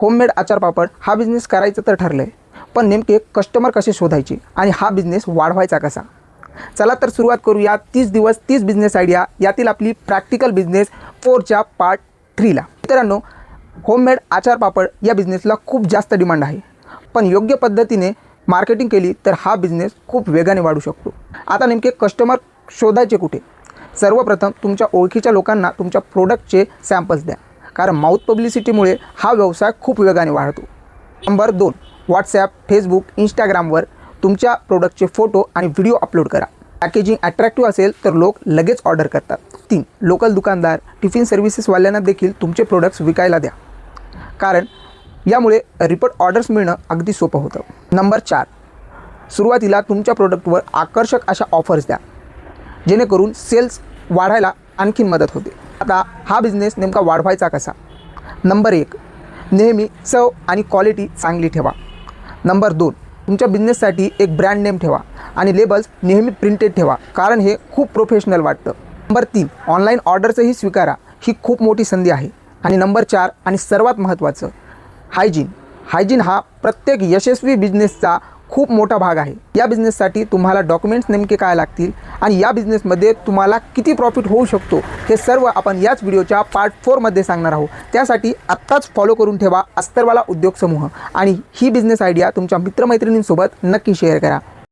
Homemade आचार पापड हा business करायचं तर ठरलं आहे, पण नेमके कस्टमर कसे शोधायचे आणि हा बिझनेस वाढवायचा कसा? चला तर सुरुवात करूया 30 दिवस 30 बिझनेस आयडिया यातील आपली प्रॅक्टिकल बिझनेस 4च्या पार्ट 3ला। मित्रांनो, होममेड आचार पापड या बिझनेसला खूप जास्त डिमांड आहे, पण योग्य पद्धतीने मार्केटिंग केली तर हा बिझनेस खूप वेगाने वाढू शकतो। आता नेमके कस्टमर शोधायचे कुठे? सर्वप्रथम तुमच्या ओळखीच्या लोकांना तुमच्या प्रोडक्टचे सॅम्पल्स द्या, कारण माउथ पब्लिसिटीमुळे हा व्यवसाय खूप वेगाने वाढतो। नंबर 2, व्हॉट्सॲप, फेसबुक, इंस्टाग्रामवर तुमच्या प्रोडक्टचे फोटो आणि व्हिडिओ अपलोड करा। पॅकेजिंग अट्रॅक्टिव्ह असेल तर लोक लगेच ऑर्डर करतात। 3, लोकल दुकानदार, टिफिन सर्व्हिसेसवाल्यांना देखील तुमचे प्रोडक्ट्स विकायला द्या, कारण यामुळे रिपीट ऑर्डर्स मिळणं अगदी सोपं होतं। नंबर 4, सुरुवातीला तुमच्या प्रोडक्टवर आकर्षक अशा ऑफर्स द्या, जेणेकरून सेल्स वाढायला आणखीन मदत होते। आता हा बिझनेस नेमका वाढवायचा कसा? नंबर 1, नेहमी चव आणि क्वालिटी चांगली ठेवा। नंबर 2, तुमच्या बिझनेससाठी एक ब्रँड नेम ठेवा आणि लेबल्स नेहमी प्रिंटेड ठेवा, कारण हे खूप प्रोफेशनल वाटतं। नंबर 3, ऑनलाईन ऑर्डर्सही स्वीकारा, ही खूप मोठी संधी आहे। आणि नंबर 4 आणि सर्वात महत्त्वाचं, हायजीन हा प्रत्येक यशस्वी बिझनेसचा खूप मोठा भाग आहे। या बिझनेससाठी तुम्हाला डॉक्युमेंट्स नेमके काय लागतील आणि या बिझनेसमध्ये तुम्हाला किती प्रॉफिट होऊ शकतो हे सर्व आपण याच व्हिडिओच्या पार्ट 4मध्ये सांगणार आहोत। त्यासाठी आत्ताच फॉलो करून ठेवा अस्तरवाला उद्योग समूह आणि ही बिझनेस आयडिया तुमच्या मित्रमैत्रिणींसोबत नक्की शेअर करा।